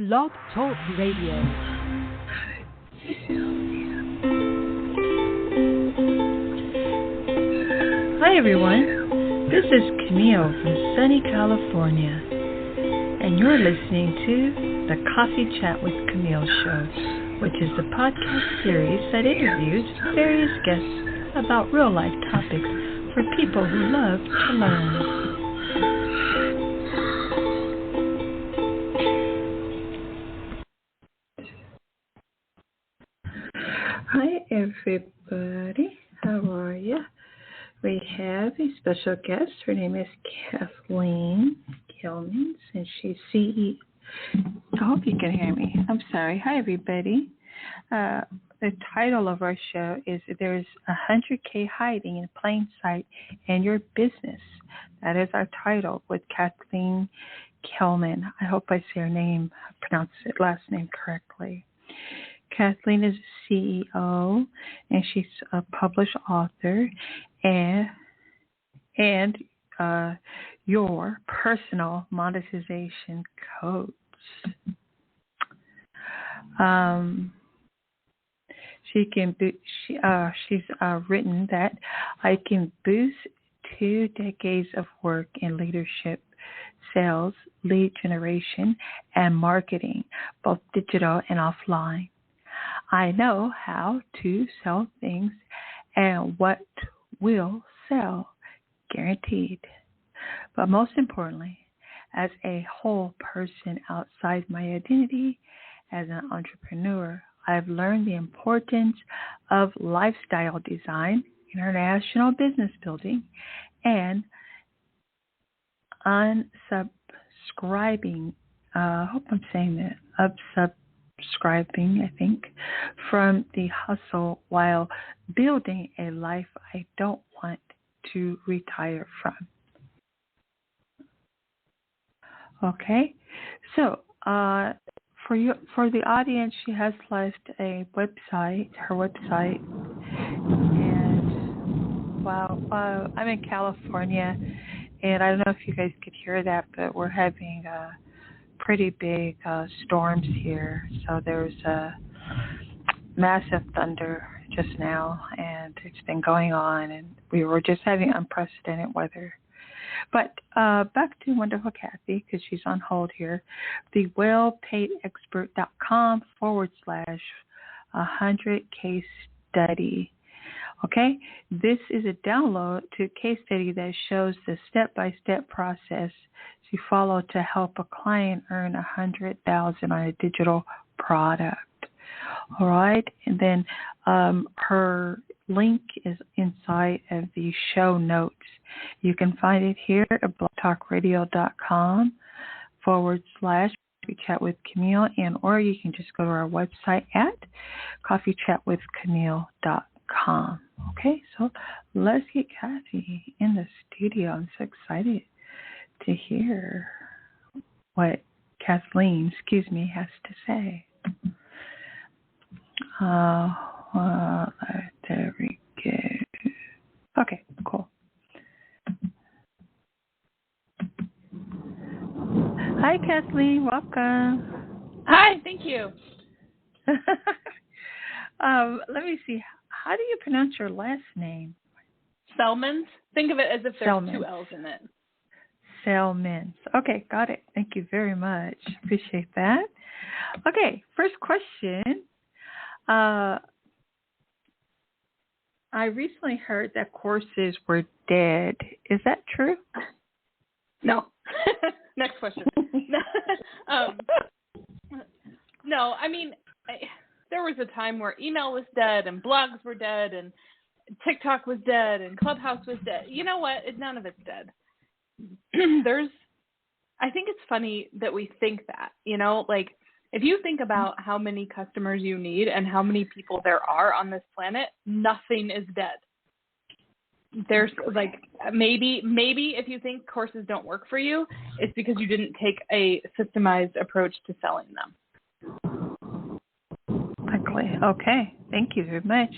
Blog Talk Radio. Hi everyone, this is Camille from sunny California, and you're listening to the Coffee Chat with Camille show, which is the podcast series that interviews various guests about real-life topics for people who love to learn. Hi everybody, how are you? We have a special guest. Her name is Kathleen Celmins, and she's CEO. I hope you can hear me. I'm sorry. Hi everybody. The title of our show is There's 100K Hiding in Plain Sight in Your Business. That is our title with Kathleen Celmins. I hope I say her name, pronounce it last name correctly. Kathleen is a CEO, and she's a published author and your personal monetization coach. She's written that I can boost 2 decades of work in leadership, sales, lead generation, and marketing, both digital and offline. I know how to sell things and what will sell, guaranteed. But most importantly, as a whole person outside my identity as an entrepreneur, I've learned the importance of lifestyle design, international business building, and unsubscribing. I hope I'm saying that. Subscribing, I think, from the hustle while building a life I don't want to retire from. Okay, so for the audience, she has left her website, and wow, I'm in California, and I don't know if you guys could hear that, but we're having pretty big storms here. So there's a massive thunder just now, and it's been going on, and we were just having unprecedented weather. But back to wonderful Kathy, because she's on hold here. The wellpaidexpert.com /100 case study. Okay, this is a download to case study that shows the step-by-step process to follow to help a client earn $100,000 on a digital product. All right, and then her link is inside of the show notes. You can find it here at blogtalkradio.com /chat with Camille, or you can just go to our website at coffeechatwithcamille.com. Okay, so let's get Kathy in the studio. I'm so excited to hear what Kathleen, has to say. There we go. Okay, cool. Hi, Kathleen. Welcome. Hi, thank you. Let me see. How do you pronounce your last name? Celmins. Think of it as if there's Celmins. 2 L's in it. Celmins. Okay, got it. Thank you very much. Appreciate that. Okay, first question. I recently heard that courses were dead. Is that true? No. Next question. No, I mean, there was a time where email was dead and blogs were dead and TikTok was dead and Clubhouse was dead. You know what? None of it's dead. I think it's funny that we think that, like if you think about how many customers you need and how many people there are on this planet, nothing is dead. There's like maybe if you think courses don't work for you, it's because you didn't take a systemized approach to selling them. Exactly. Okay. Thank you very much.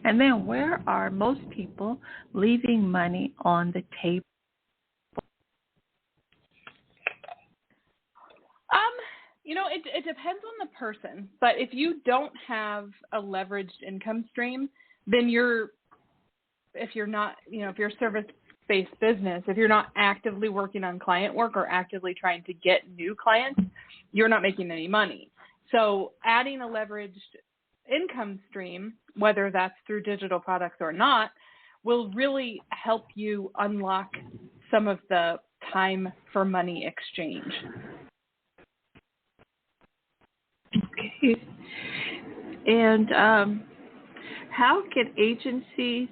And then where are most people leaving money on the table? It depends on the person. But if you don't have a leveraged income stream, then if you're a service-based business, if you're not actively working on client work or actively trying to get new clients, you're not making any money. So adding a leveraged income stream, whether that's through digital products or not, will really help you unlock some of the time for money exchange. Okay. And how can agencies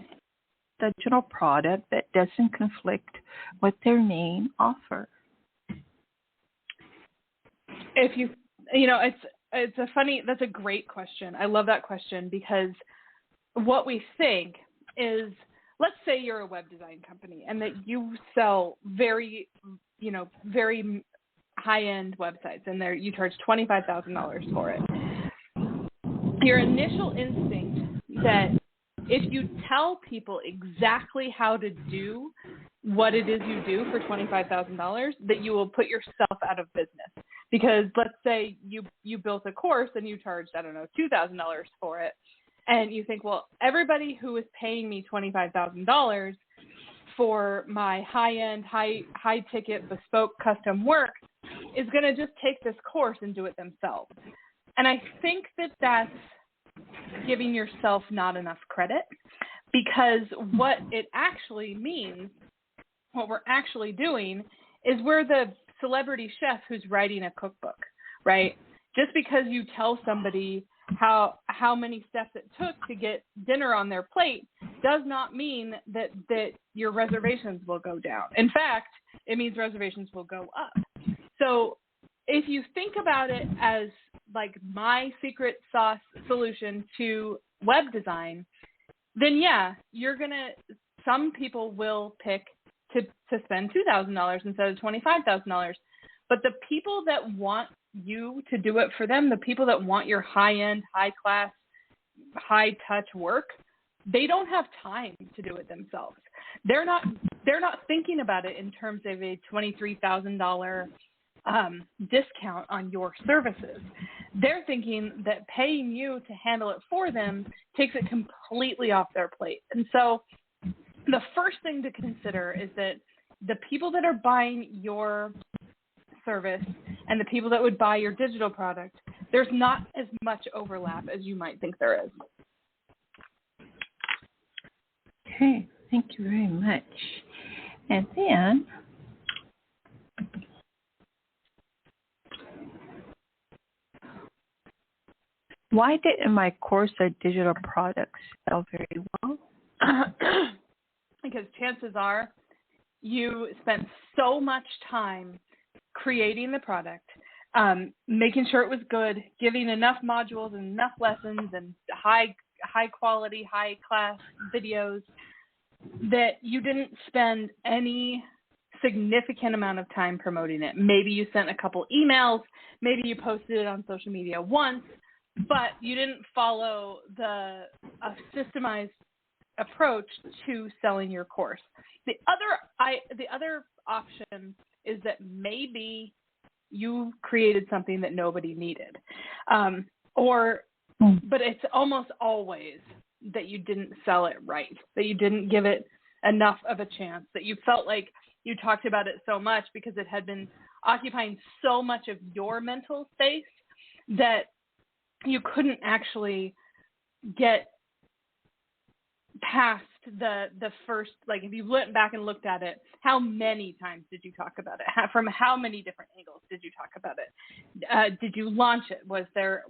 digital product that doesn't conflict with their main offer? That's a great question. I love that question because what we think is, let's say you're a web design company and that you sell very high-end websites and you charge $25,000 for it. Your initial instinct that if you tell people exactly how to do what it is you do for $25,000, that you will put yourself out of business. Because let's say you built a course and you charged, $2,000 for it. And you think, well, everybody who is paying me $25,000 for my high-end, high-ticket, bespoke, custom work is going to just take this course and do it themselves. And I think that that's giving yourself not enough credit, because what it actually means, what we're actually doing, is we're the celebrity chef who's writing a cookbook, right? Just because you tell somebody how many steps it took to get dinner on their plate does not mean that your reservations will go down. In fact, it means reservations will go up. So if you think about it as like my secret sauce solution to web design, then yeah, some people will pick to spend $2,000 instead of $25,000. But the people that want you to do it for them, the people that want your high-end, high-class, high-touch work, they don't have time to do it themselves. They're not thinking about it in terms of a $23,000 discount on your services. They're thinking that paying you to handle it for them takes it completely off their plate. And so the first thing to consider is that the people that are buying your service and the people that would buy your digital product, there's not as much overlap as you might think there is. Okay, thank you very much. And then, why didn't my course or digital products sell very well? Because chances are you spent so much time creating the product, making sure it was good, giving enough modules and enough lessons and high quality, high class videos, that you didn't spend any significant amount of time promoting it. Maybe you sent a couple emails, maybe you posted it on social media once, but you didn't follow a systemized approach to selling your course. The other option is that maybe you created something that nobody needed, but it's almost always that you didn't sell it right, that you didn't give it enough of a chance, that you felt like you talked about it so much because it had been occupying so much of your mental space that you couldn't actually get past the first, like if you went back and looked at it, how many times did you talk about it? From how many different angles did you talk about it? Did you launch it? Was there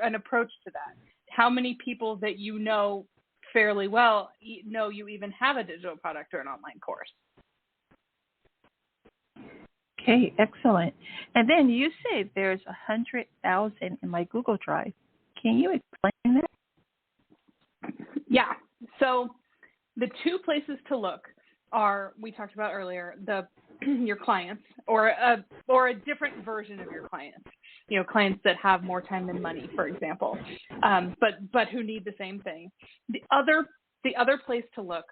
an approach to that? How many people that you know fairly well know you even have a digital product or an online course? Okay, excellent. And then you say there's 100,000 in my Google Drive. Can you explain that? Yeah. So the two places to look are, we talked about earlier, your clients or a different version of your clients. You know, clients that have more time than money, for example, but who need the same thing. The other place to look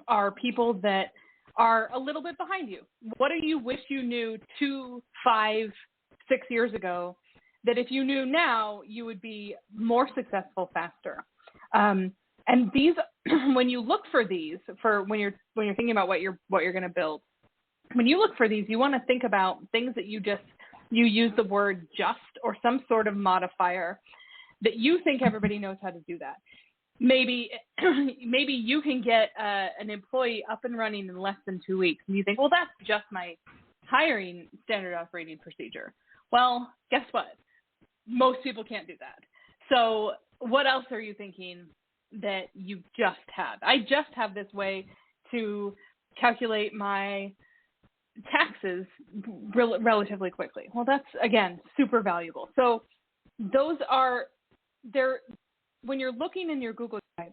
are people that are a little bit behind you. What do you wish you knew 2, 5, 6 years ago that if you knew now, you would be more successful faster. And these, when you look for these, for when you're thinking about what you're going to build, when you look for these, you want to think about things that you use the word just or some sort of modifier that you think everybody knows how to do that. Maybe you can get an employee up and running in less than 2 weeks, and you think, well, that's just my hiring standard operating procedure. Well, guess what? Most people can't do that. So what else are you thinking that you just have? I just have this way to calculate my taxes relatively quickly. Well, that's, again, super valuable. So those are there. When you're looking in your Google Drive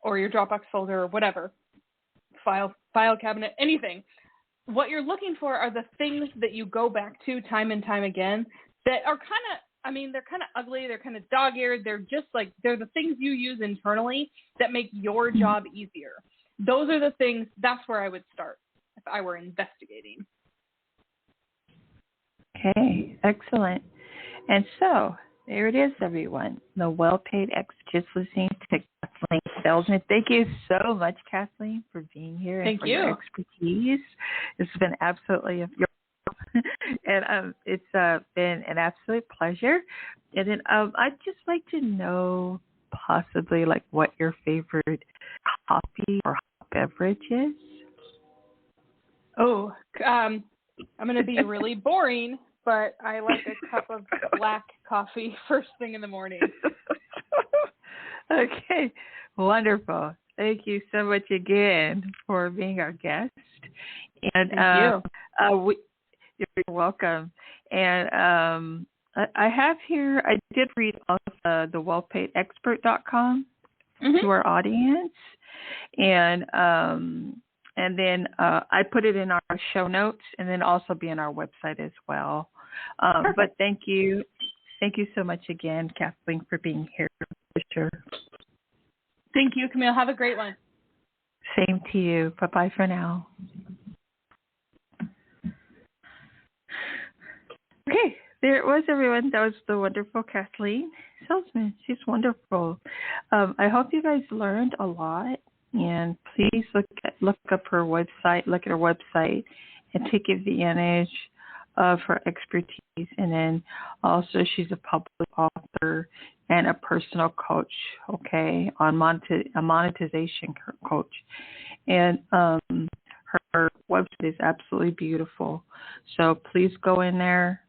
or your Dropbox folder or whatever, file cabinet, anything, what you're looking for are the things that you go back to time and time again that are they're kind of ugly. They're kind of dog-eared. They're the things you use internally that make your job easier. Those are the things, that's where I would start if I were investigating. Okay, excellent. And so there it is, everyone. The well-paid just listening to Kathleen Celmins. Thank you so much, Kathleen, for being here and for your expertise. It's been absolutely and it's been an absolute pleasure. And then I'd just like to know possibly like what your favorite coffee or beverage is. Oh, I'm going to be really boring, but I like a cup of black coffee first thing in the morning. Okay, wonderful. Thank you so much again for being our guest. And Thank you. You're welcome. And I have here, I did read off the wellpaidexpert.com to our audience. And then I put it in our show notes and then also be on our website as well. But thank you. Thank you so much again, Kathleen, for being here. For sure. Thank you, Camille. Have a great one. Same to you. Bye-bye for now. Okay, there it was, everyone. That was the wonderful Kathleen Celmins. She's wonderful. I hope you guys learned a lot. And please look up her website, look at her website, and take advantage of her expertise. And then also she's a public author and a personal coach, okay, on a monetization coach. And her website is absolutely beautiful. So please go in there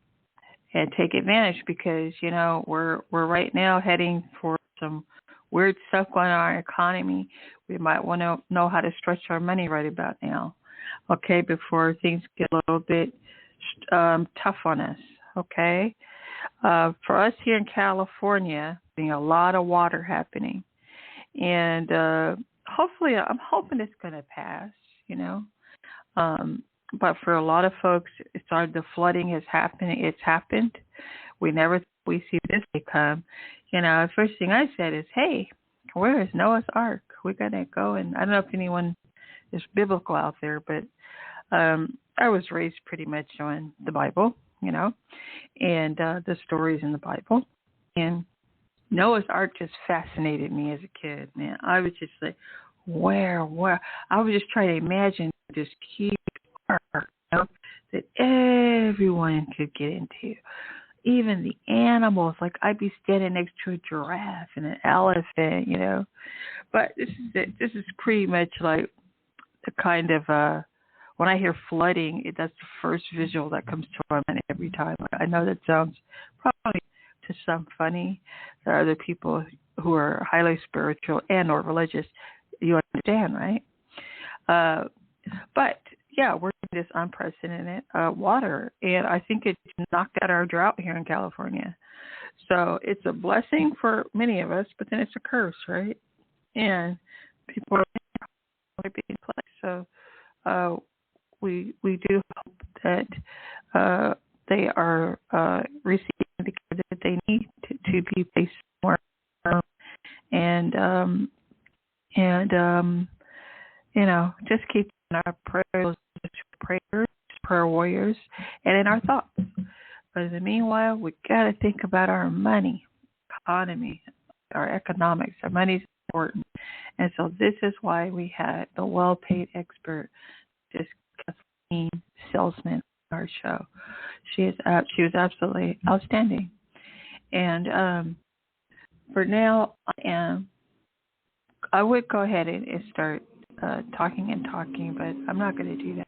and take advantage because, you know, we're right now heading for some weird stuff going on in our economy. We might want to know how to stretch our money right about now, okay, before things get a little bit tough on us, okay? For us here in California, there's a lot of water happening. And hopefully, I'm hoping it's going to pass, you know. But for a lot of folks, the flooding has happened. It's happened. We never we see this become. You know, the first thing I said is, hey, where is Noah's Ark? We got to go. And I don't know if anyone is biblical out there, but I was raised pretty much on the Bible, you know, and the stories in the Bible. And Noah's Ark just fascinated me as a kid, man. I was just like, where? I was just trying to imagine this huge ark, you know, that everyone could get into. Even the animals, like I'd be standing next to a giraffe and an elephant, you know. But this is it. This is pretty much like the kind of when I hear flooding, that's the first visual that comes to my mind every time. I know that sounds probably to some funny. There are other people who are highly spiritual and or religious. You understand, right? But yeah, we're in this unprecedented water, and I think it knocked out our drought here in California. So it's a blessing for many of us, but then it's a curse, right? And people are being placed. So we do hope that they are receiving the care that they need to be placed more, and you know, just keep in our prayers, prayer warriors, and in our thoughts. But in the meanwhile, we got to think about our money, economy, our economics. Our money's important. And so this is why we had the well-paid expert, just Kathleen Celmins, on our show. She was absolutely outstanding. And for now, I would go ahead and start talking, but I'm not going to do that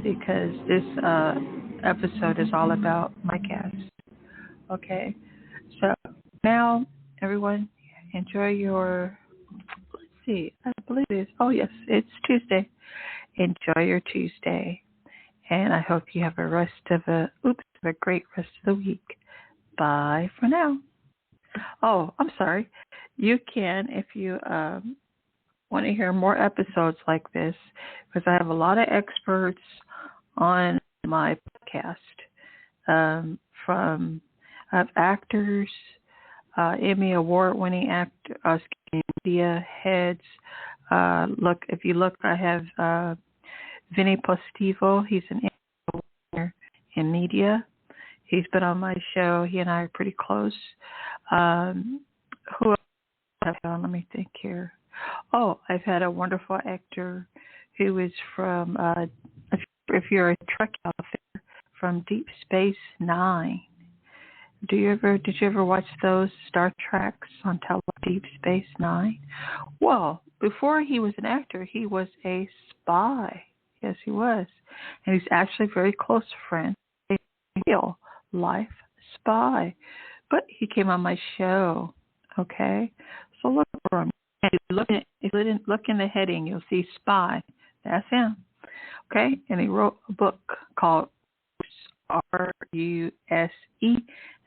because this episode is all about my guest. Okay, so now everyone enjoy your, let's see, I believe it's, oh yes, it's Tuesday. Enjoy your Tuesday, and I hope you have a great rest of the week. Bye for now. Oh, I'm sorry. You can, if you want to hear more episodes like this, because I have a lot of experts on my podcast, from actors, Emmy award-winning media heads. If you look, I have Vinny Postivo. He's an Emmy winner in media. He's been on my show. He and I are pretty close. Who else have I had on? Let me think here. Oh, I've had a wonderful actor who is from, if you're a Trek out there, from Deep Space Nine. Did you ever watch those Star Treks on Deep Space Nine? Well, before he was an actor, he was a spy. Yes, he was. And he's actually a very close friend, a real life spy. But he came on my show, okay? So look for him. And if you look in the heading, you'll see spy. That's him, okay? And he wrote a book called R-U-S-E, and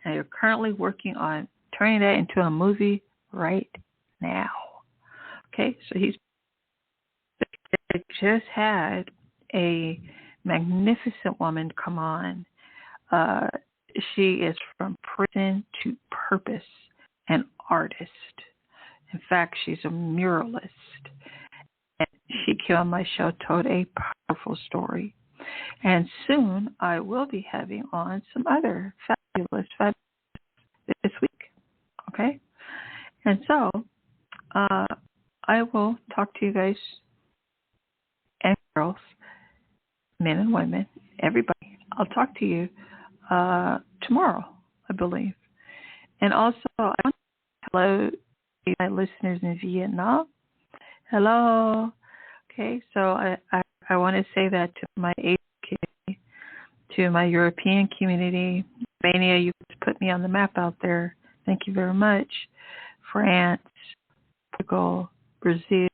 they're currently working on turning that into a movie right now. Okay, so they just had a magnificent woman come on. She is from prison to purpose, an artist. In fact, she's a muralist. And she came on my show, told a powerful story. And soon I will be having on some other fabulous this week. Okay? And so I will talk to you guys and girls, men and women, everybody. I'll talk to you tomorrow, I believe. And also, I want to say hello to my listeners in Vietnam. Hello. Okay, so I want to say that to my Asian community, to my European community. Albania, you put me on the map out there. Thank you very much. France, Portugal, Brazil.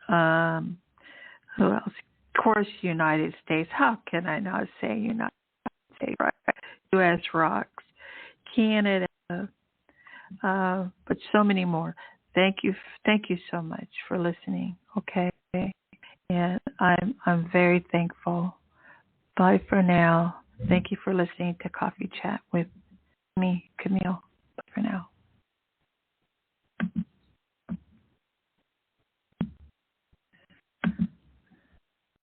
Who else? Of course, United States. How can I not say United States? Right? U.S. rocks. Canada. But so many more. Thank you so much for listening. Okay, and I'm very thankful. Bye for now. Thank you for listening to Coffee Chat with me, Camille. Bye for now.